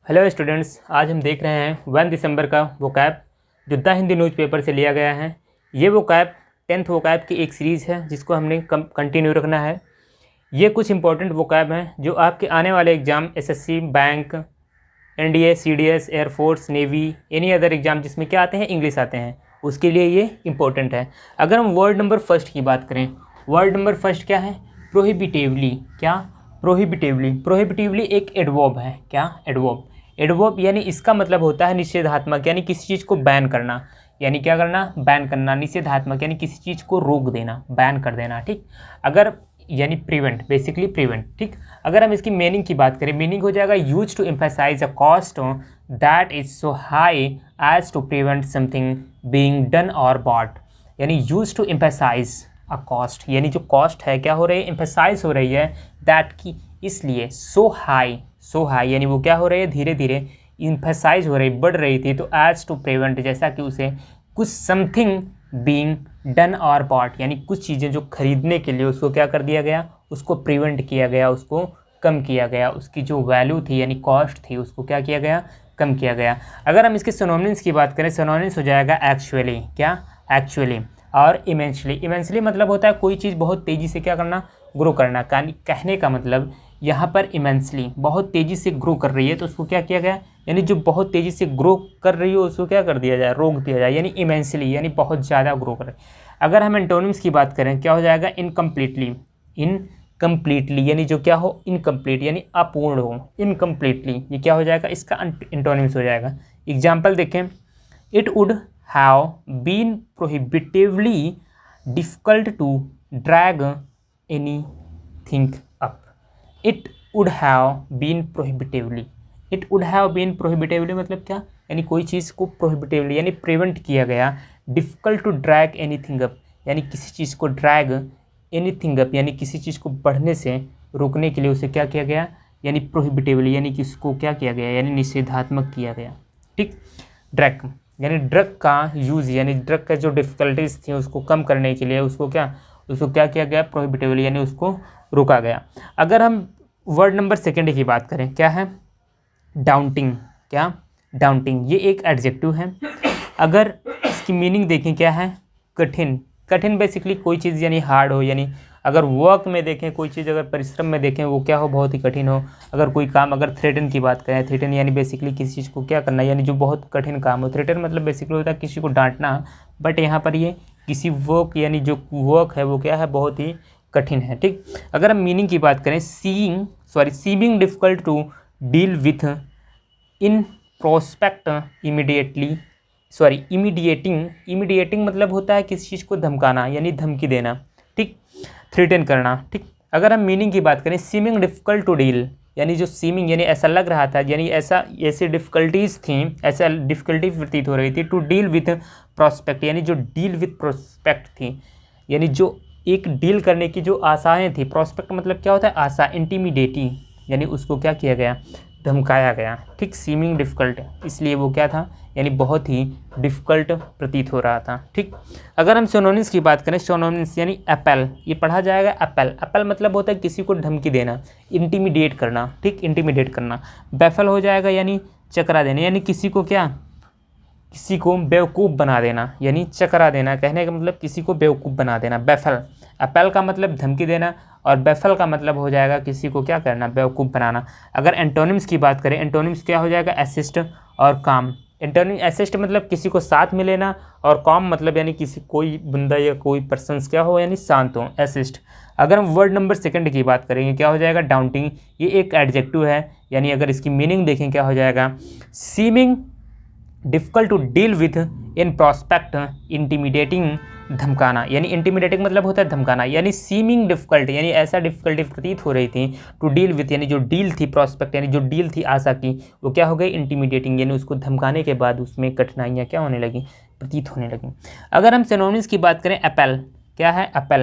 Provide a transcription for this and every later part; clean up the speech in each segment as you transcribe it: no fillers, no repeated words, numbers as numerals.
Hello students, आज हम देख रहे हैं 1 दिसंबर का वोकैब जो द हिंदी न्यूज़पेपर से लिया गया है। ये वोकैब 10th वोकैब की एक सीरीज़ है जिसको हमने कंटिन्यू रखना है। ये कुछ इंपॉर्टेंट वोकैब हैं जो आपके आने वाले exam SSC, bank, NDA, CDS, air force, navy, any other exam जिसमें क्या आते हैं, इंग्लिश आते हैं, उसके लिए ये इंपॉर्टेंट है। अगर हम वर्ड नंबर फर्स्ट की बात करें, वर्ड नंबर फर्स्ट क्या है? प्रोहिबिटिवली। क्या? प्रोहिबिटिवली। प्रोहिबिटिवली एक एडवर्ब है। क्या? एडवर्ब। एडवर्ब यानी इसका मतलब होता है निषेधात्मक, यानी किसी चीज़ को बैन करना। यानी क्या करना? बैन करना। निषेधात्मक यानी किसी चीज़ को रोक देना, बैन कर देना। ठीक। अगर यानी प्रिवेंट, बेसिकली प्रिवेंट। ठीक। अगर हम इसकी मीनिंग की बात करें, मीनिंग हो जाएगा use to emphasise a cost that is so high as to prevent something being done or bought. यानी use to emphasise a cost, यानी जो कॉस्ट है क्या हो रही है? एम्फेसाइज हो रही है दैट की, इसलिए सो हाई, सो हाई यानी वो क्या हो रही है? धीरे धीरे एम्फेसाइज हो रही, बढ़ रही थी। तो एज टू प्रिवेंट, जैसा कि उसे कुछ something being done or bought, यानी कुछ चीज़ें जो खरीदने के लिए उसको क्या कर दिया गया? उसको प्रिवेंट किया गया, उसको कम किया गया। उसकी जो वैल्यू थी यानी कॉस्ट थी उसको क्या किया गया? कम किया गया। अगर हम इसके सिनोनिम्स की बात करें, सिनोनिम्स हो जाएगा एक्चुअली। क्या? एक्चुअली। और इमेंसली। इमेंसली मतलब होता है कोई चीज़ बहुत तेज़ी से क्या करना? ग्रो करना। कहने का मतलब यहाँ पर इमेंसली बहुत तेज़ी से ग्रो कर रही है तो उसको क्या किया गया? यानी जो बहुत तेज़ी से ग्रो कर रही हो उसको क्या कर दिया जाए? रोक दिया जाए। यानी इमेंसली यानी बहुत ज़्यादा ग्रो कर रही है। अगर हम एंटोनिम्स की बात करें, क्या हो जाएगा? इनकम्प्लीटली। इनकम्प्लीटली यानी जो क्या हो? इनकम्प्लीट यानी अपूर्ण हो। इनकम्प्लीटली ये क्या हो जाएगा? इसका एंटोनिम्स हो जाएगा। एग्जाम्पल देखें, it would have been prohibitively difficult to drag anything up. It would have been prohibitively. It would have been prohibitively मतलब क्या? यानी कोई चीज़ को प्रोहिबिटिवली यानी प्रिवेंट किया गया। Difficult to drag anything up यानी किसी चीज़ को ड्रैग एनीथिंग अप यानी किसी चीज़ को बढ़ने से रोकने के लिए उसे क्या किया गया? यानी प्रोहिबिटिवली यानी किसको क्या किया गया? यानी निषेधात्मक किया गया। ठीक। ड्रग यानी ड्रग का यूज़, यानी ड्रग का जो डिफ़िकल्टीज थी उसको कम करने के लिए उसको क्या किया गया? प्रोहिबिटिवली यानी उसको रोका गया। अगर हम वर्ड नंबर सेकंड की बात करें, क्या है? डाउंटिंग। क्या? डाउंटिंग ये एक एडजेक्टिव है। अगर इसकी मीनिंग देखें, क्या है? कठिन। कठिन बेसिकली कोई चीज़ यानी हार्ड हो, यानी अगर वर्क में देखें कोई चीज़, अगर परिश्रम में देखें वो क्या हो? बहुत ही कठिन हो। अगर कोई काम, अगर थ्रेटन की बात करें, थ्रेटन यानी बेसिकली किसी चीज़ को क्या करना, यानी जो बहुत कठिन काम हो। थ्रेटन मतलब बेसिकली होता है किसी को डांटना, बट यहाँ पर ये किसी वर्क यानी जो वर्क है वो क्या है? बहुत ही कठिन है। ठीक। अगर हम मीनिंग की बात करें, seeming difficult to deal with in prospect intimidating मतलब होता है किसी चीज़ को धमकाना यानी धमकी देना। ठीक। थ्रेटन करना। ठीक। अगर हम मीनिंग की बात करें, सीमिंग डिफ़िकल्ट टू डील यानी जो सीमिंग यानी ऐसा लग रहा था, यानी ऐसी डिफ़िकल्टीज़ थी, ऐसा डिफ़िकल्टी प्रतीत हो रही थी। टू डील विथ प्रोस्पेक्ट यानी जो डील विथ प्रोस्पेक्ट थी, यानी जो एक डील करने की जो आशाएं थी। प्रोस्पेक्ट मतलब क्या होता है? आशा। इंटीमिडेटिंग यानी उसको क्या किया गया? धमकाया गया। ठीक। सीमिंग डिफ़िकल्ट इसलिए वो क्या था? यानी बहुत ही डिफ़िकल्ट प्रतीत हो रहा था। ठीक। अगर हम सिनोनिम्स की बात करें, सिनोनिम्स यानी एपेल, ये पढ़ा जाएगा एपेल। एपेल मतलब होता है किसी को धमकी देना, इंटीमिडेट करना। ठीक। इंटीमिडेट करना। बैफल हो जाएगा यानी चकरा देना, यानी किसी को क्या? किसी को बेवकूफ़ बना देना, यानी चकरा देना। कहने का मतलब किसी को बेवकूफ़ बना देना। बैफल। एपेल का मतलब धमकी देना और बैफल का मतलब हो जाएगा किसी को क्या करना? बेवकूफ़ बनाना। अगर एंटोनिम्स की बात करें, एंटोनिम्स क्या हो जाएगा? असिस्ट और काम। एंटोनिम असिस्ट मतलब किसी को साथ में लेना, और काम मतलब यानी किसी कोई बंदा या कोई पर्सन्स क्या हो? यानी शांत हो। असिस्ट। अगर हम वर्ड नंबर सेकंड की बात करेंगे, क्या हो जाएगा? डाउंटिंग। ये एक एडजेक्टिव है, यानी अगर इसकी मीनिंग देखें क्या हो जाएगा? Seeming difficult to deal with in prospect intimidating धमकाना, यानी इंटीमिडेटिंग मतलब होता है धमकाना। यानी सीमिंग डिफ़िकल्ट यानी ऐसा डिफ़िकल्टी प्रतीत हो रही थी। टू डील विथ यानी जो डील थी, प्रोस्पेक्ट यानी जो डील थी आशा की, वो क्या हो गई? इंटीमिडेटिंग यानी उसको धमकाने के बाद उसमें कठिनाइयाँ क्या होने लगी? प्रतीत होने लगी। अगर हम सिनोनिम्स की बात करें, एपेल। क्या है? एपेल।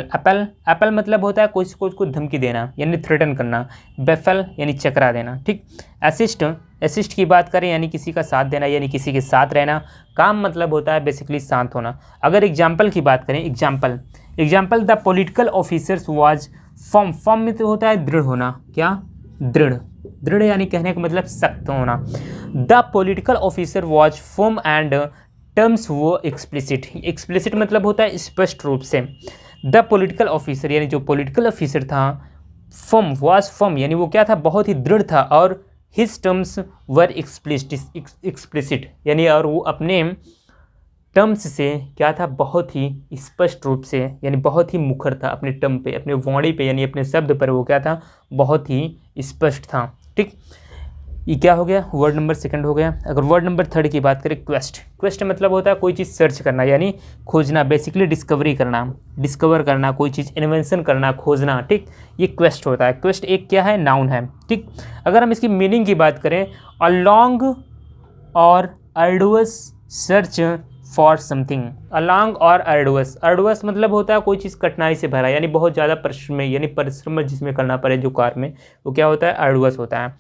एपेल मतलब होता है कोई को धमकी देना यानी थ्रेटन करना। बेफल यानी चकरा देना। ठीक। असिस्ट की बात करें यानी किसी का साथ देना, यानी किसी के साथ रहना। काम मतलब होता है बेसिकली शांत होना। अगर एग्जाम्पल की बात करें, example the political officers was form में तो होता है दृढ़ होना। क्या? दृढ़। दृढ़ यानी कहने का मतलब सख्त होना। The political officer was firm and terms वो एक्सप्लिसिट मतलब होता है स्पष्ट रूप से। द पॉलिटिकल ऑफिसर यानी जो पॉलिटिकल ऑफिसर था, फर्म वॉज फर्म यानी वो क्या था, बहुत ही दृढ़ था, और हिज टर्म्स वर एक्सप्लिसिट यानी और वो अपने टर्म्स से क्या था, बहुत ही स्पष्ट रूप से यानी बहुत ही मुखर था अपने टर्म पे, अपने वाणी पे यानी अपने शब्द पर वो क्या था, बहुत ही स्पष्ट था। ठीक, ये क्या हो गया, वर्ड नंबर सेकंड हो गया। अगर वर्ड नंबर थर्ड की बात करें, क्वेस्ट मतलब होता है कोई चीज़ सर्च करना यानी खोजना, बेसिकली डिस्कवरी करना, डिस्कवर करना, कोई चीज़ इन्वेंशन करना, खोजना। ठीक, ये क्वेस्ट होता है। क्वेस्ट एक क्या है, नाउन है। ठीक, अगर हम इसकी मीनिंग की बात करें, अ लॉन्ग और अर्डुअस सर्च फॉर समथिंग। अलॉन्ग और अर्डुअस मतलब होता है कोई चीज़ कठिनाई से भरा यानी बहुत ज़्यादा परिश्रम यानी परिश्रम जिसमें करना पड़े जो कार्य में, वो क्या होता है, अर्डुअस होता है।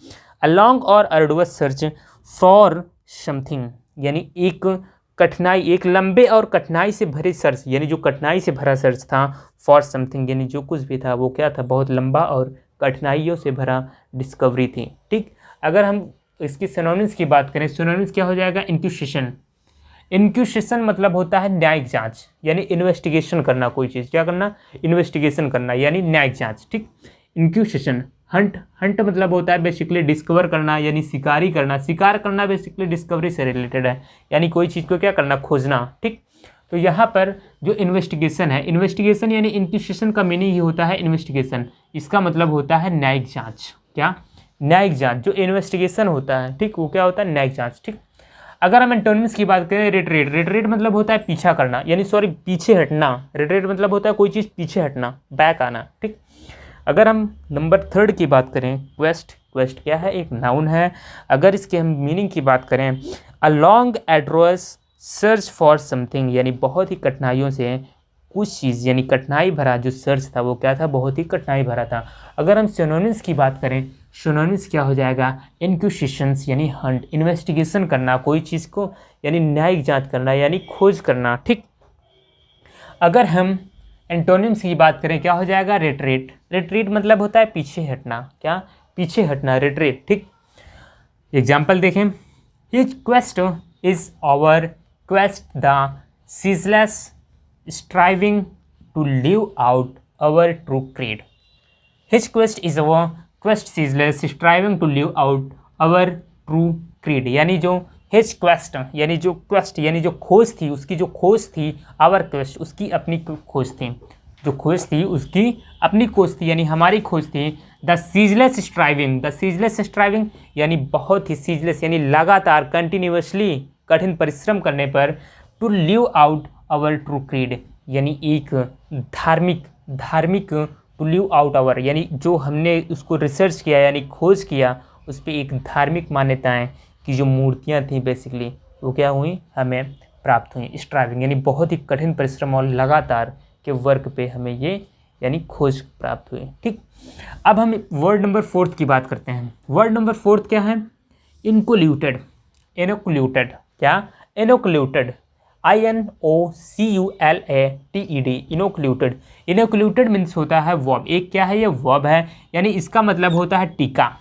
अलॉन्ग और अर्डुअस सर्च फॉर समथिंग यानी एक कठिनाई, एक लंबे और कठिनाई से भरे सर्च यानी जो कठिनाई से भरा सर्च था, फॉर समथिंग यानी जो कुछ भी था वो क्या था, बहुत लंबा और कठिनाइयों से भरा डिस्कवरी थी। ठीक, अगर हम इसकी सिनोनिम्स की बात करें, सिनोनिम्स क्या हो जाएगा, इंक्यूशिएशन। इंक्यूशिएशन मतलब होता है न्यायिक जांच यानी इन्वेस्टिगेशन करना, कोई चीज़ क्या करना, इन्वेस्टिगेशन करना यानी न्यायिक जांच। ठीक, इंक्यूशिएशन। हंट मतलब होता है बेसिकली डिस्कवर करना यानी शिकारी करना, शिकार करना बेसिकली डिस्कवरी से रिलेटेड है यानी कोई चीज़ को क्या करना, खोजना। ठीक, तो यहाँ पर जो इन्वेस्टिगेशन है, इन्वेस्टिगेशन यानी इंक्यूशिएशन का मीनिंग ही होता है इन्वेस्टिगेशन, इसका मतलब होता है न्यायिक जाँच। क्या, न्यायिक जाँच। जो इन्वेस्टिगेशन होता है, ठीक, वो क्या होता है, न्यायिक जाँच। ठीक, अगर हम एंटोनिम्स की बात करें, रिट्रीट मतलब होता है पीछा करना यानी पीछे हटना। रिट्रीट मतलब होता है कोई चीज़ पीछे हटना, बैक आना। ठीक, अगर हम नंबर थर्ड की बात करें, क्वेस्ट क्या है, एक नाउन है। अगर इसके हम मीनिंग की बात करें, अ लॉन्ग एड्रोस सर्च फॉर समथिंग यानी बहुत ही कठिनाइयों से कुछ चीज़ यानी कठिनाई भरा जो सर्च था वो क्या था, बहुत ही कठिनाई भरा था। अगर हम सिनोनिम्स की बात करें, सिनोनिम्स क्या हो जाएगा, इंक्यूशिएशंस यानी हंट, इन्वेस्टिगेशन करना, कोई चीज़ को यानी न्यायिक जांच करना यानी खोज करना। ठीक, अगर हम एंटोनिम्स की बात करें, क्या हो जाएगा, रिट्रीट मतलब होता है पीछे हटना। क्या, पीछे हटना, रिट्रीट। ठीक, एग्जाम्पल देखें, his quest is our quest, the ceaseless striving to live out our true creed. His quest is our quest ceaseless striving to live out our true creed यानी जो हिज क्वेस्ट यानी जो quest यानी जो खोज थी, उसकी जो खोज थी, आवर क्वेस्ट उसकी अपनी खोज थी, जो खोज थी उसकी अपनी खोज थी यानी हमारी खोज थी। द सीजलेस स्ट्राइविंग यानी बहुत ही सीजलेस यानी लगातार कंटिन्यूसली कठिन परिश्रम करने पर, to live out our true creed यानी एक धार्मिक टू लिव आउट आवर यानी जो हमने उसको रिसर्च किया यानी खोज किया, उस पर एक धार्मिक मान्यताएं की जो मूर्तियां थी बेसिकली वो क्या हुई, हमें प्राप्त हुई। स्ट्राइविंग यानी बहुत ही कठिन परिश्रम और लगातार के वर्क पे हमें ये यानी खोज प्राप्त हुई। ठीक, अब हम वर्ड नंबर फोर्थ की बात करते हैं। वर्ड नंबर फोर्थ क्या है, इनक्लूटेड। क्या, इनक्लूटेड, INOCULATED, इनोक्लूटेड मीन्स होता है वर्ब। एक क्या है, ये वर्ब है यानी इसका मतलब होता है टीका,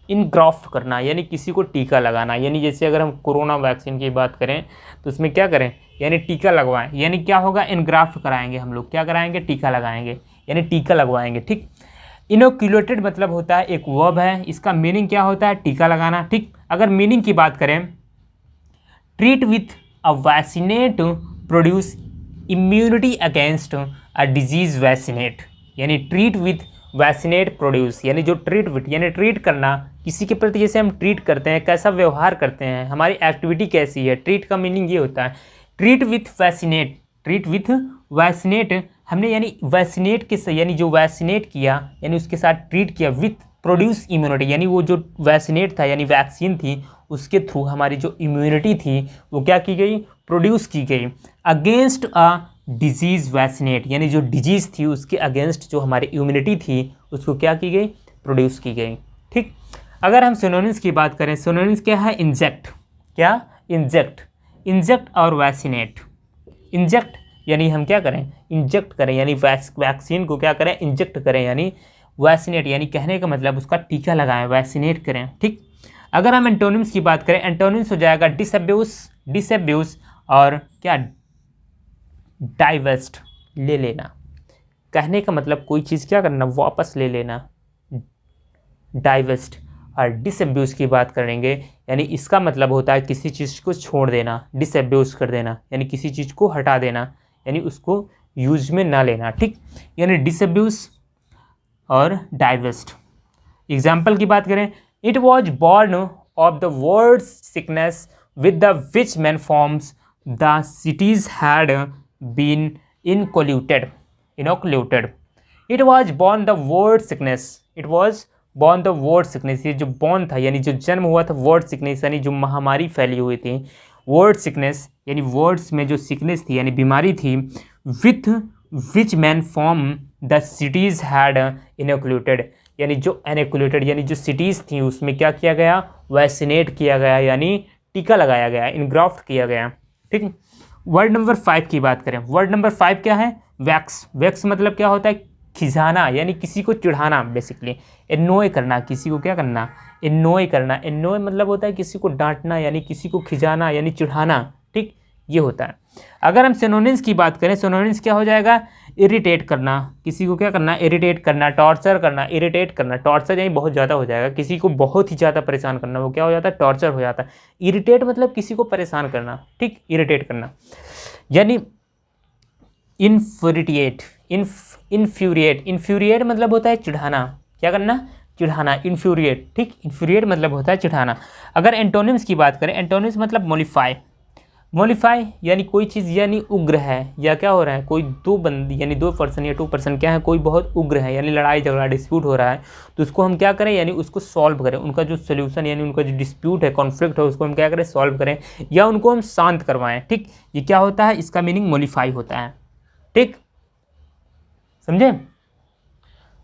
इनग्राफ्ट करना यानी किसी को टीका लगाना। यानी जैसे अगर हम कोरोना वैक्सीन की बात करें तो उसमें क्या करें, यानी टीका लगवाएं, यानी क्या होगा, इनग्राफ्ट कराएंगे हम लोग, क्या कराएंगे, टीका लगाएंगे यानी टीका लगवाएंगे। ठीक, इनोक्यूलेटेड मतलब होता है एक वर्ब है, इसका मीनिंग क्या होता है, टीका लगाना। ठीक, अगर मीनिंग की बात करें, treat with a vaccinate produce immunity against a disease vaccinate यानी ट्रीट विथ वैक्सीनेट प्रोड्यूस यानी जो ट्रीट विथ यानी ट्रीट करना, किसी के प्रति जैसे हम ट्रीट करते हैं, कैसा व्यवहार करते हैं, हमारी एक्टिविटी कैसी है, ट्रीट का मीनिंग ये होता है। ट्रीट विथ वैक्सीनेट हमने यानी वैक्सीनेट के यानी जो वैक्सीनेट किया यानी उसके साथ ट्रीट किया, विथ प्रोड्यूस इम्यूनिटी यानी वो जो वैक्सीनेट था यानी वैक्सीन थी उसके थ्रू हमारी जो इम्यूनिटी थी वो क्या की गई, प्रोड्यूस की गई। अगेंस्ट अ डिजीज़ वैक्सीनेट यानी जो डिजीज़ थी उसके अगेंस्ट जो हमारी इम्यूनिटी थी उसको क्या की गई, प्रोड्यूस की गई। ठीक, अगर हम सिनोनिम्स की बात करें, सिनोनिम्स क्या है, इंजेक्ट। क्या, इंजेक्ट और वैक्सीनेट। इंजेक्ट यानी हम क्या करें, इंजेक्ट करें यानी वैक्सीन को क्या करें, इंजेक्ट करें यानी वैक्सीनेट यानी कहने का मतलब उसका टीका लगाएं, वैक्सीनेट करें। ठीक, अगर हम एंटोनिम्स की बात करें, एंटोनिम्स हो जाएगा डिसअब्यूज और क्या, डाइवेस्ट, ले लेना। कहने का मतलब कोई चीज़ क्या करना, वापस ले लेना, डाइवेस्ट। और डिसअब्यूज की बात करेंगे यानी इसका मतलब होता है किसी चीज़ को छोड़ देना, डिसअब्यूज कर देना यानी किसी चीज़ को हटा देना, यानी उसको यूज में ना लेना। ठीक, यानी डिसअब्यूज और डाइवेस्ट। एग्जाम्पल की बात करें, it was born of the word sickness with the which man forms the cities had been inoculated. It was born the word sickness, it was born the word sickness, ये जो born था यानी जो जन्म हुआ था, वर्ड सिकनेस यानी जो महामारी फैली हुई थी, वर्ड सिकनेस यानी वर्ड्स में जो सिकनेस थी यानी बीमारी थी, with which man form the cities had inoculated, यानी जो इनोक्यूलेटेड यानी जो सिटीज़ थी उसमें क्या किया गया, वैक्सीनेट किया गया यानी टीका लगाया गया, इनग्राफ्ट किया गया। ठीक, वर्ड नंबर 5 की बात करें, वर्ड नंबर 5 क्या है, वैक्स। वैक्स मतलब क्या होता है, खिजाना यानी किसी को चिढ़ाना, बेसिकली एनोय करना, किसी को क्या करना, एनोय करना। एनोय मतलब होता है किसी को डांटना यानी किसी को खिजाना यानी चिढ़ाना। ठीक, ये होता है। अगर हम सिनोनिम्स की बात करें, सिनोनिम्स क्या हो जाएगा, इरिटेट करना, किसी को क्या करना, इरिटेट करना, टॉर्चर करना, इरिटेट करना, टॉर्चर यानी बहुत ज़्यादा हो जाएगा, किसी को बहुत ही ज़्यादा परेशान करना, वो क्या हो जाता है, टॉर्चर हो जाता है। इरिटेट मतलब किसी को परेशान करना। ठीक, इरिटेट करना यानी इन्फ्यूरिएट, इन्फ्यूरिएट मतलब होता है चिढ़ाना, क्या करना, चिढ़ाना, इन्फ्यूरिएट। ठीक, इन्फ्यूरिएट मतलब होता है चिढ़ाना। अगर एंटोनिम्स की बात करें, एंटोनिम्स मतलब मोलिफाई। मोलिफाई यानी कोई चीज़ यानी उग्र है, या क्या हो रहा है, कोई दो बंदी यानी 2 पर्सन या 2 पर्सन क्या है, कोई बहुत उग्र है यानी लड़ाई झगड़ा डिस्प्यूट हो रहा है, तो उसको हम क्या करें, यानी उसको सॉल्व करें, उनका जो सोल्यूशन यानी उनका जो डिस्प्यूट है, कॉन्फ्लिक्ट है, उसको हम क्या करें, सॉल्व करें या उनको हम शांत करवाएं। ठीक, ये क्या होता है, इसका मीनिंग मोलिफाई होता है। ठीक, समझे।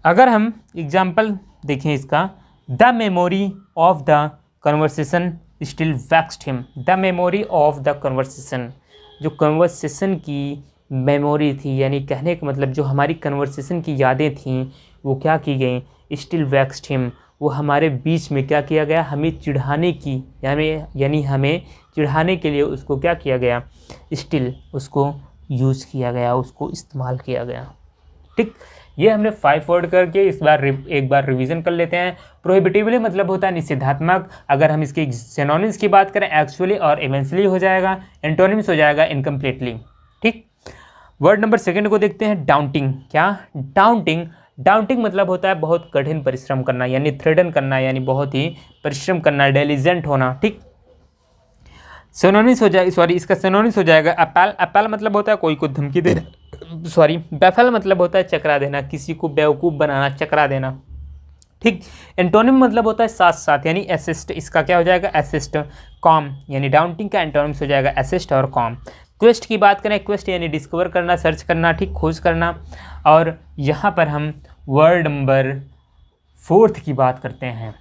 अगर हम एग्जाम्पल देखें इसका, the memory of the conversation still vaxxed him. The memory of the conversation, जो कन्वर्सेशन की मेमोरी थी यानी कहने का मतलब जो हमारी कन्वर्सेशन की यादें थीं वो क्या की गई, स्टिल वैक्स्ड हिम, वो हमारे बीच में क्या किया गया, हमें चिढ़ाने की यानी हमें चिढ़ाने के लिए उसको क्या किया गया, स्टिल उसको यूज़ किया गया, उसको इस्तेमाल किया गया। ठीक, ये हमने 5 वर्ड करके इस बार एक बार रिवीजन कर लेते हैं। प्रोहिबिटिवली मतलब होता है निषेधात्मक। अगर हम इसके सिनोनिम्स की बात करें, एक्चुअली और इवेंचुअली हो जाएगा, एंटोनिम्स हो जाएगा इनकम्प्लीटली। ठीक, वर्ड नंबर 2 को देखते हैं, डाउंटिंग। क्या, डाउंटिंग, डाउंटिंग मतलब होता है बहुत कठिन परिश्रम करना यानी थ्रेडन करना यानी बहुत ही परिश्रम करना, डिलिजेंट होना। ठीक, सिनोनिम्स हो जाए, सॉरी इसका सिनोनिम्स हो जाएगा अपैल। अपैल मतलब होता है कोई को धमकी देना, सॉरी बैफल मतलब होता है चकरा देना, किसी को बेवकूफ़ बनाना, चकरा देना। ठीक, एंटोनिम मतलब होता है साथ साथ यानी असिस्ट, इसका क्या हो जाएगा, असिस्ट। कॉम यानी डाउंटिंग का एंटोनिम्स हो जाएगा असिस्ट और कॉम। क्वेस्ट की बात करें, क्वेस्ट यानी डिस्कवर करना, सर्च करना, ठीक, खोज करना। और यहाँ पर हम वर्ड नंबर 4 की बात करते हैं,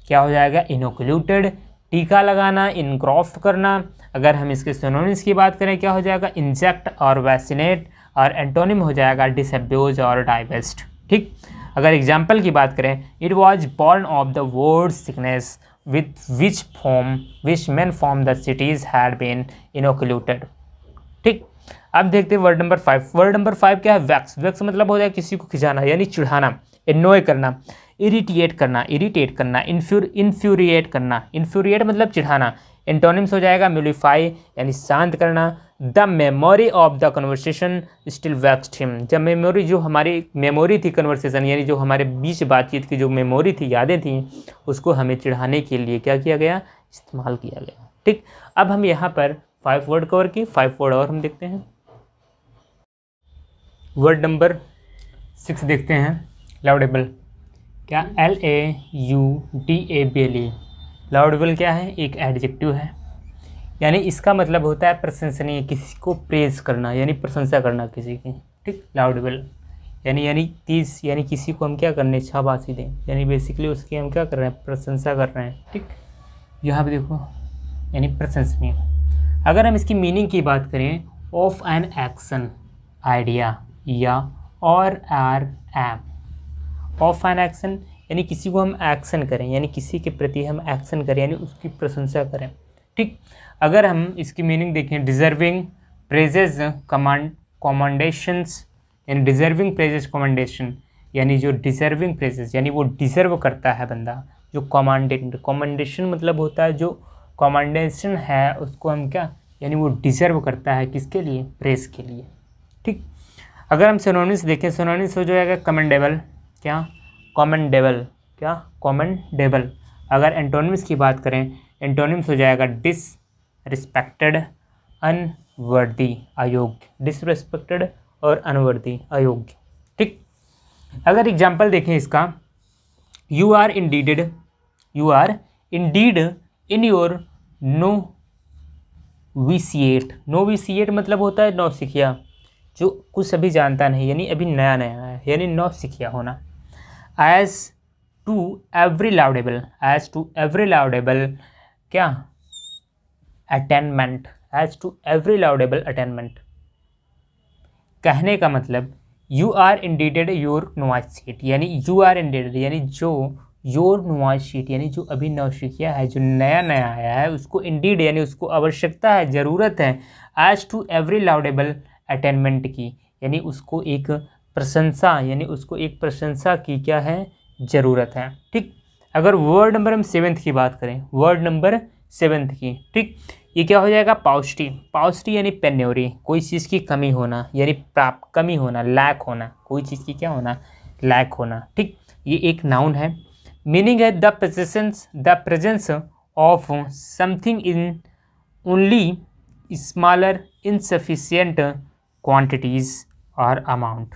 क्या हो जाएगा, इनोक्यूलेटेड, टीका लगाना, इनग्राफ्ट करना। अगर हम इसके सिनोनिम्स की बात करें, क्या हो जाएगा, इंजेक्ट और वैक्सीनेट। और एंटोनिम हो जाएगा डिसअब्यूज और डाइवेस्ट। ठीक, अगर एग्जाम्पल की बात करें, it was born of the word sickness with which man form the cities had been inoculated. ठीक, अब देखते हैं वर्ड नंबर 5। वर्ड नंबर 5 क्या है, वैक्स। वैक्स मतलब होता है किसी को खिंचाना यानी चिढ़ाना, एनोय करना, इरिटेट करना, इन्फ्यूरिएट करना, इन्फ्यूरिएट मतलब चिढ़ाना। एंटोनिम्स हो जाएगा मोलिफाई यानी शांत करना। The memory of the conversation still vaxxed him, जब मेमोरी, जो हमारी मेमोरी थी कन्वर्सेशन यानी जो हमारे बीच बातचीत की जो मेमोरी थी, यादें थी, उसको हमें चिढ़ाने के लिए क्या किया गया, इस्तेमाल किया गया। ठीक, अब हम यहाँ पर 5 वर्ड कवर की 5 वर्ड और हम देखते हैं। वर्ड नंबर 6 देखते हैं, लाउडेबल। क्या, LAUDABLE, लाउडेबल क्या है, एक एडजेक्टिव है यानी इसका मतलब होता है प्रशंसनीय, किसी को प्रेज करना यानी प्रशंसा करना किसी की। ठीक, लाउडेबल यानी तीस यानी किसी को हम क्या करने, शाबाशी दें यानी बेसिकली उसकी हम क्या कर रहे हैं, प्रशंसा कर रहे हैं। ठीक, यहाँ पे देखो यानी प्रशंसनीय। अगर हम इसकी मीनिंग की बात करें, ऑफ एन एक्शन, आइडिया या और arm, of an action यानी किसी को हम एक्शन करें, यानी किसी के प्रति हम एक्शन करें, यानी उसकी प्रशंसा करें। ठीक, अगर हम इसकी मीनिंग देखें, डिजर्विंग प्रेजेस कमेंडेशंस, यानी डिजर्विंग प्रेजेस कमेंडेशन, यानी जो डिजर्विंग प्रेजेस यानी वो डिजर्व करता है बंदा। जो कमेंडेशन मतलब होता है जो कमेंडेशन है उसको हम क्या, यानी वो डिजर्व करता है किसके लिए, प्रेस के लिए। ठीक, अगर हम सिनोनिम्स देखें, सिनोनिम्स हो जाएगा कमेंडेबल, क्या कमेंडेबल, क्या कमेंडेबल। अगर एंटोनिम्स की बात करें, एंटोनिम्स हो जाएगा डिसरिस्पेक्टेड, अनवर्दी, अयोग्य, डिसरिस्पेक्टेड और अनवर्दी, अयोग्य। ठीक, अगर एग्जाम्पल देखें इसका, you are indeed in your novitiate. Novitiate मतलब होता है नौसिखिया, जो कुछ अभी जानता नहीं, यानी अभी नया नया है, यानी नौसिखिया होना। एज टू एवरी लाउडेबल, क्या attainment, as to every laudable attainment. कहने का मतलब you are indeed your novitiate, यानी यू आर इंडीडेड यानी जो योर नोवाइसिएट यानी जो अभी नौसिखिया है, जो नया नया आया है, उसको इंडीड यानी उसको आवश्यकता है, ज़रूरत है, as to every laudable attainment की, यानी उसको एक प्रशंसा, यानी उसको एक प्रशंसा की क्या है, ज़रूरत है। ठीक, अगर वर्ड नंबर हम 7th की बात करें, वर्ड नंबर 7th की, ठीक, ये क्या हो जाएगा, पाउस्टी। पाउस्टी यानी पेन्योरी, कोई चीज़ की कमी होना, यानी प्राप्त कमी होना, लैक होना, कोई चीज़ की क्या होना, लैक होना। ठीक, ये एक नाउन है। मीनिंग है the presence of something in only smaller insufficient quantities और amount.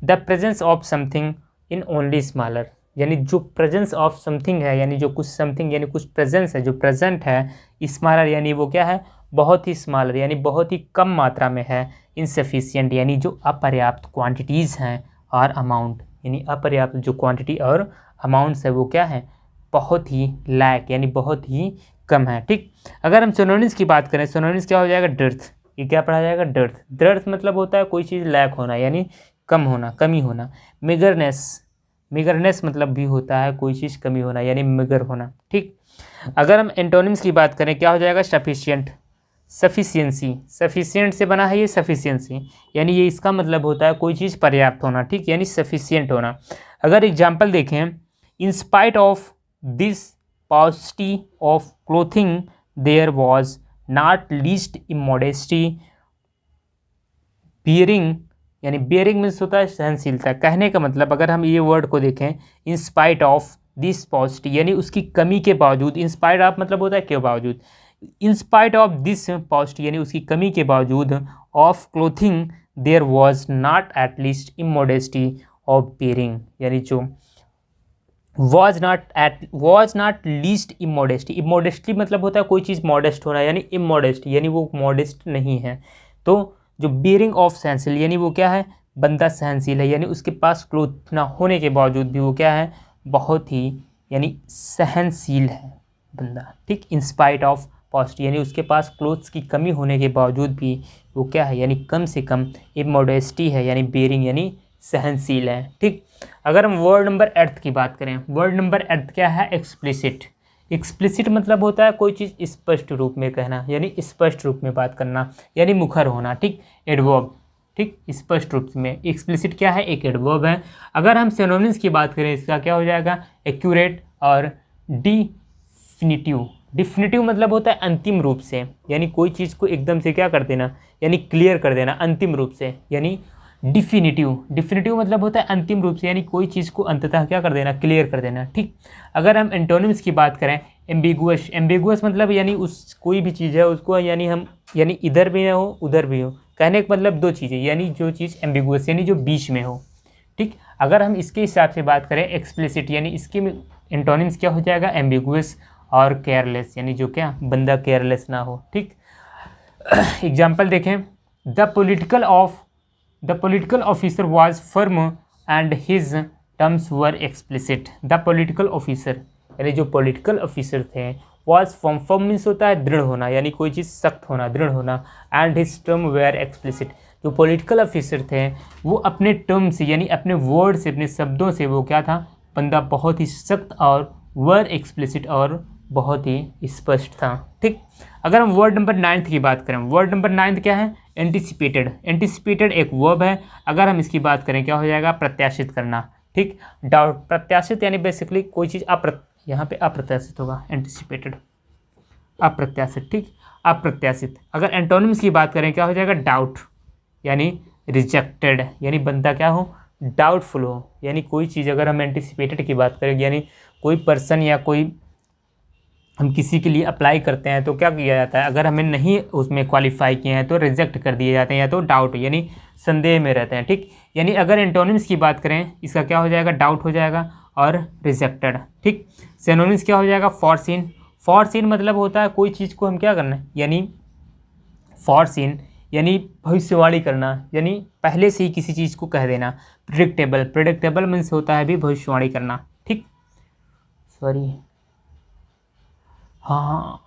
The presence of something in only smaller, यानी जो प्रेजेंस ऑफ समथिंग है, यानी जो कुछ समथिंग यानी कुछ प्रेजेंस है, जो प्रेजेंट है, स्मॉलर यानी वो क्या है, बहुत ही स्मॉलर यानी बहुत ही कम मात्रा में है, इनसफिशिएंट यानी जो अपर्याप्त क्वांटिटीज़ हैं, और अमाउंट यानी अपर्याप्त जो क्वांटिटी और अमाउंट्स है वो क्या है, बहुत ही लैक यानी बहुत ही कम है। ठीक, अगर हम सिनोनिम्स की बात करें, सिनोनिम्स क्या हो जाएगा, डर्थ। ये क्या पढ़ा जाएगा, डर्थ। डर्थ मतलब होता है कोई चीज़ लैक होना, यानी कम होना, कमी होना। मिगरनेस मतलब भी होता है कोई चीज़ कमी होना, यानी मिगर होना। ठीक, अगर हम एंटोनिम्स की बात करें, क्या हो जाएगा, सफिशिएंट, सफिशिएंसी। सफिशिएंट से बना है ये सफिशिएंसी, यानी ये इसका मतलब होता है कोई चीज़ पर्याप्त होना। ठीक, यानी सफिशिएंट होना। अगर एग्जाम्पल देखें, in spite of this paucity of clothing there was not least immodesty bearing, यानी bearing मीन्स होता है सहनशीलता। कहने का मतलब अगर हम ये वर्ड को देखें, in spite of this paucity यानी उसकी कमी के बावजूद, in spite of मतलब होता है के बावजूद, in spite of this paucity यानी उसकी कमी के बावजूद, of clothing there was not at least immodesty of bearing, यानी जो was not least immodesty। immodesty मतलब होता है कोई चीज़ मॉडेस्ट होना, यानी immodest यानी वो मॉडेस्ट नहीं है। तो जो bearing of सहनशील यानी वो क्या है, बंदा सहनशील है, यानी उसके पास क्लोथ ना होने के बावजूद भी वो क्या है, बहुत ही यानी सहनशील है बंदा। ठीक, इन स्पाइट ऑफ पॉसिटी यानी उसके पास क्लोथ्स की कमी होने के बावजूद भी वो क्या है, यानी कम से कम इमोडेस्टी है, यानी बेरिंग यानी सहनशील है। ठीक, अगर हम वर्ड नंबर 8 की बात करें, वर्ड नंबर 8 क्या है, एक्सप्लिसिट। एक्सप्लिसिट मतलब होता है कोई चीज़ स्पष्ट रूप में कहना, यानी स्पष्ट रूप में बात करना, यानी मुखर होना। ठीक, एडवर्ब। ठीक, स्पष्ट रूप में। एक्सप्लिसिट क्या है, एक एडवर्ब है। अगर हम सिनोनिम्स की बात करें, इसका क्या हो जाएगा, एक्यूरेट और डिफिनिटिव। डिफिनिटिव मतलब होता है अंतिम रूप से, यानी कोई चीज़ को एकदम से क्या कर देना, यानी क्लियर कर देना अंतिम रूप से, यानी डिफिनिटिव। डिफिनिटिव मतलब होता है अंतिम रूप से, यानी कोई चीज़ को अंततः क्या कर देना, क्लियर कर देना। ठीक, अगर हम एंटोनिम्स की बात करें, एम्बिगुअस। एम्बिगुअस मतलब यानी उस कोई भी चीज़ है उसको यानी हम यानी इधर भी ना हो उधर भी हो, कहने का मतलब दो चीज़ें, यानी जो चीज़ एम्बिगुअस यानी जो बीच में हो। ठीक, अगर हम इसके हिसाब से बात करें, एक्सप्लिसिट यानी इसके एंटोनिम्स क्या हो जाएगा, एम्बिगुअस और केयरलेस, यानी जो क्या बंदा केयरलेस ना हो। ठीक, एग्जाम्पल देखें, the political officer was firm and his terms were explicit। The political officer यानी जो पॉलिटिकल ऑफिसर थे, was firm। firm मीन्स होता है दृढ़ होना, यानी कोई चीज़ सख्त होना, दृढ़ होना, and his term were explicit। जो पॉलिटिकल ऑफिसर थे वो अपने टर्म से यानी अपने वर्ड से, अपने शब्दों से वो क्या था, बंदा बहुत ही सख्त और वर एक्सप्लिसिट और बहुत ही स्पष्ट था। ठीक, अगर हम वर्ड नंबर 9 की बात करें, वर्ड नंबर 9 क्या है, एंटिसिपेटेड। एंटिसिपेटेड एक वर्ब है, अगर हम इसकी बात करें क्या हो जाएगा, प्रत्याशित करना। ठीक, डाउट, प्रत्याशित यानी बेसिकली कोई चीज़ यहाँ पे अप्रत्याशित होगा, एंटिसिपेटेड अप्रत्याशित। ठीक, अप्रत्याशित। अगर एंटोनिम्स की बात करें क्या हो जाएगा, डाउट यानी रिजेक्टेड, यानी बंदा क्या हो, डाउटफुल हो। यानी कोई चीज़ अगर हम एंटिसिपेटेड की बात करें, यानी कोई पर्सन या कोई हम किसी के लिए अप्लाई करते हैं तो क्या किया जाता है, अगर हमें नहीं उसमें क्वालिफाई किए हैं तो रिजेक्ट कर दिए जाते हैं, या तो डाउट यानी संदेह में रहते हैं। ठीक, यानी अगर एंटोनिम्स की बात करें इसका क्या हो जाएगा, डाउट हो जाएगा और रिजेक्टेड। ठीक, सिनोनिम्स क्या हो जाएगा, फॉरसीन। फॉरसीन मतलब होता है कोई चीज़ को हम क्या करना है, यानी फॉरसीन यानी भविष्यवाणी करना, यानी पहले से ही किसी चीज़ को कह देना। प्रिडिक्टेबल, प्रिडिक्टेबल मीन्स होता है भी भविष्यवाणी करना। ठीक, सॉरी, हाँ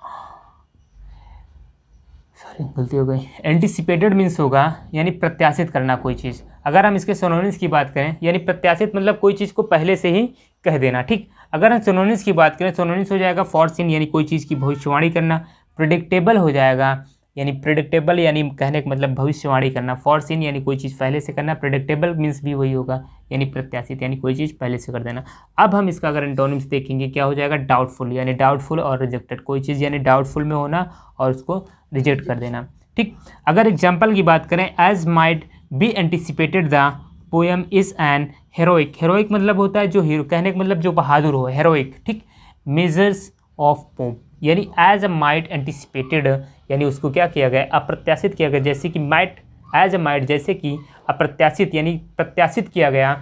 सॉरी गलती हो गई। एंटिसिपेटेड मीन्स होगा यानी प्रत्याशित करना कोई चीज़। अगर हम इसके सिनोनिम्स की बात करें, यानी प्रत्याशित मतलब कोई चीज़ को पहले से ही कह देना। ठीक, अगर हम सिनोनिम्स की बात करें, सिनोनिम्स हो जाएगा फॉरसीन यानी कोई चीज़ की भविष्यवाणी करना, प्रिडिक्टेबल हो जाएगा यानी प्रिडिक्टेबल यानी कहने का मतलब भविष्यवाणी करना, फॉरसीन यानी कोई चीज़ पहले से करना, प्रिडिक्टेबल मीन्स भी वही होगा यानी प्रत्याशित यानी कोई चीज़ पहले से कर देना। अब हम इसका अगर एंटोनिम्स देखेंगे क्या हो जाएगा, डाउटफुल यानी डाउटफुल और रिजेक्टेड, कोई चीज़ यानी डाउटफुल में होना और उसको रिजेक्ट कर देना। ठीक, अगर एग्जाम्पल की बात करें, as might be anticipated the poem is an heroic. Heroic मतलब होता है जो हीरो, कहने का मतलब जो बहादुर हो, हेरोइक। ठीक, मेजर्स ऑफ पोप यानी एज अ माइट एंटिसिपेटेड यानी उसको क्या किया गया, अप्रत्याशित किया गया, जैसे कि माइट, एज अ माइट जैसे कि अप्रत्याशित यानी प्रत्याशित किया गया।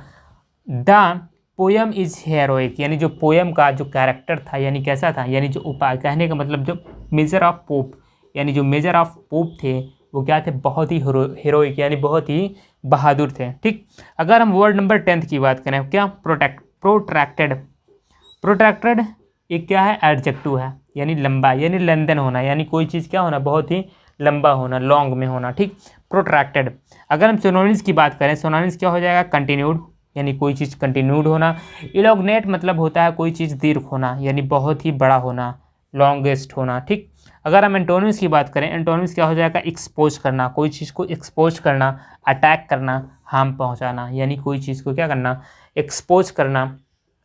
द पोएम इज हेरोइक यानी जो पोएम का जो कैरेक्टर था यानी कैसा था, यानी जो उपाय, कहने का मतलब जो मेजर ऑफ पोप यानी जो मेजर ऑफ पोप थे वो क्या थे, बहुत ही हीरोइक यानी बहुत ही बहादुर थे। ठीक, अगर हम वर्ड नंबर 10 की बात करें क्या, प्रोट्रैक्टेड। प्रोट्रैक्टेड एक क्या है, एडजेक्टिव है यानी लंबा यानी लंदन होना, यानी कोई चीज़ क्या होना, बहुत ही लंबा होना, लॉन्ग में होना। ठीक, प्रोट्रैक्टेड। अगर हम सिनोनिम्स की बात करें, सिनोनिम्स क्या हो जाएगा, कंटिन्यूड यानी कोई चीज़ कंटिन्यूड होना। इलॉग्नेट मतलब होता है कोई चीज़ दीर्घ होना यानी बहुत ही बड़ा होना, लॉन्गेस्ट होना। ठीक, अगर हम एंटोनिम्स की बात करें, एंटोनिम्स क्या हो जाएगा, एक्सपोज करना, कोई चीज़ को एक्सपोज करना, अटैक करना, हार्म पहुंचाना, यानी कोई चीज़ को क्या करना, एक्सपोज करना,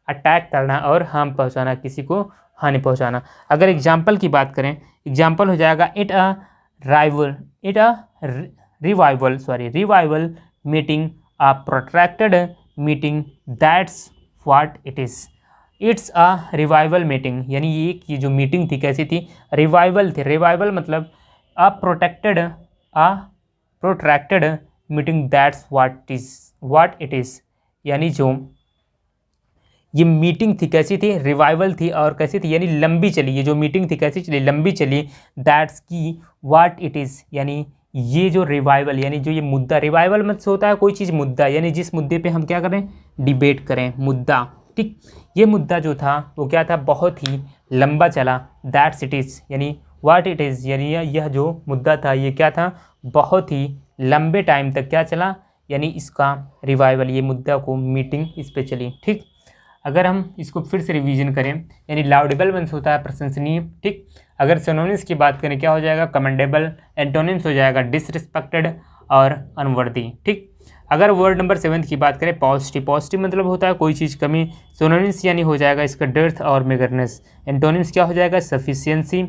अटैक करना और हार्म पहुंचाना, किसी को हानि पहुंचाना। अगर एग्जाम्पल की बात करें, एग्जाम्पल हो जाएगा revival meeting, a protracted meeting, that's what it is. It's a revival meeting यानी ये की जो मीटिंग थी कैसी थी, रिवाइवल थी। रिवाइवल मतलब a protracted meeting, that's what it is यानी जो ये मीटिंग थी कैसी थी, रिवाइवल थी और कैसी थी यानी लंबी चली। ये जो मीटिंग थी कैसी चली, लंबी चली। दैट्स की व्हाट इट इज़ यानी ये जो रिवाइवल यानी जो ये मुद्दा, रिवाइवल मतलब होता है कोई चीज़ मुद्दा यानी जिस मुद्दे पे हम क्या करें, डिबेट करें, मुद्दा। ठीक, ये मुद्दा जो था वो क्या था, बहुत ही लंबा चला। दैट्स इट इज़ यानी व्हाट इट इज़ यानी यह जो मुद्दा था ये क्या था, बहुत ही लंबे टाइम तक क्या चला, यानी इसका रिवाइवल, ये मुद्दा को मीटिंग इस पे चली। ठीक, अगर हम इसको फिर से रिवीजन करें, यानी लाउडेबल मीन्स होता है प्रशंसनीय। ठीक, अगर सिनोनिम्स की बात करें क्या हो जाएगा, कमेंडेबल। एंटोनिम्स हो जाएगा डिसरिस्पेक्टेड और अनवर्दी। ठीक, अगर वर्ड नंबर 7 की बात करें, पॉजिटिव। पॉजिटिव मतलब होता है कोई चीज़ कमी। सिनोनिम्स यानी हो जाएगा इसका डेप्थ और मेगरनेस। एंटोनिम्स क्या हो जाएगा, सफिशियंसी।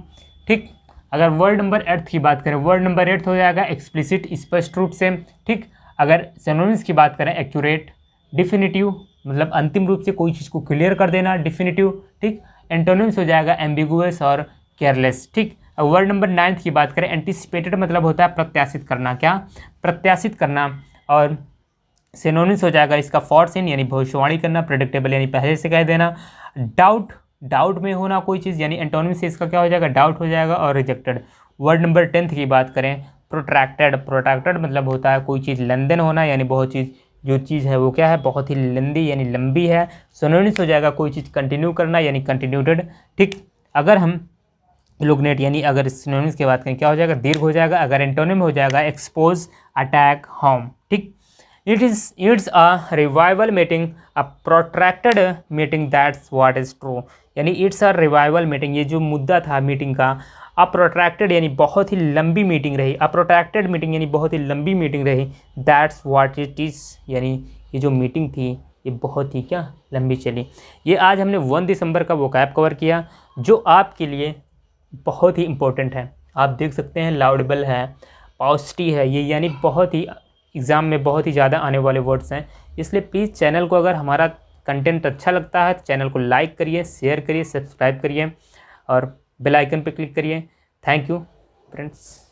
ठीक, अगर वर्ड नंबर 8 की बात करें, वर्ड नंबर 8 हो जाएगा एक्सप्लिसिट, स्पष्ट रूप से। ठीक, अगर सिनोनिम्स की बात करें, एक्यूरेट, डिफिनिटिव मतलब अंतिम रूप से कोई चीज़ को क्लियर कर देना, डिफिनिटिव। ठीक, एंटोनिम्स हो जाएगा एम्बिगुअस और केयरलेस। ठीक, वर्ड नंबर 9 की बात करें, एंटिसिपेटेड मतलब होता है प्रत्याशित करना, क्या, प्रत्याशित करना। और सिनोनिम्स हो जाएगा इसका फॉरसीन यानी भविष्यवाणी करना, प्रेडिक्टेबल यानी पहले से कह देना। डाउट में होना कोई चीज़ यानी एंटोनिम्स से इसका क्या हो जाएगा, डाउट हो जाएगा। और रिजेक्टेड। वर्ड नंबर 10 की बात करें, प्रोट्रैक्टेड मतलब होता है कोई चीज़ लंदन होना यानी बहुत चीज़, जो चीज़ है वो क्या है, बहुत ही लंबी यानी लंबी है। सिनोनिम्स हो जाएगा कोई चीज़ कंटिन्यू करना यानी कंटिन्यूटेड। ठीक, अगर हम इलुगनेट, यानी अगर सिनोनिम्स की बात करें क्या हो जाएगा, दीर्घ हो जाएगा। अगर एंटोनिम हो जाएगा एक्सपोज, अटैक, हार्म। ठीक। It's a revival meeting, a protracted meeting, that's what is true. यानी इट्स अ रिवाइवल मीटिंग, ये जो मुद्दा था मीटिंग का, अ प्रोट्रैक्टेड यानी बहुत ही लंबी मीटिंग रही, अ प्रोट्रैक्टेड मीटिंग यानी बहुत ही लंबी मीटिंग रही, दैट्स व्हाट इट इज़ यानी ये जो मीटिंग थी ये बहुत ही क्या लंबी चली। ये आज हमने 1 दिसंबर का वोकैब कवर किया जो आपके लिए बहुत ही इम्पोर्टेंट है। आप देख सकते हैं लाउडेबल है, पॉजिटिव है, ये यानी बहुत ही एग्ज़ाम में बहुत ही ज़्यादा आने वाले वर्ड्स हैं। इसलिए प्लीज़ चैनल को, अगर हमारा कंटेंट अच्छा लगता है तो चैनल को लाइक करिए, शेयर करिए, सब्सक्राइब करिए और बेल आइकन पर क्लिक करिए। Thank you friends.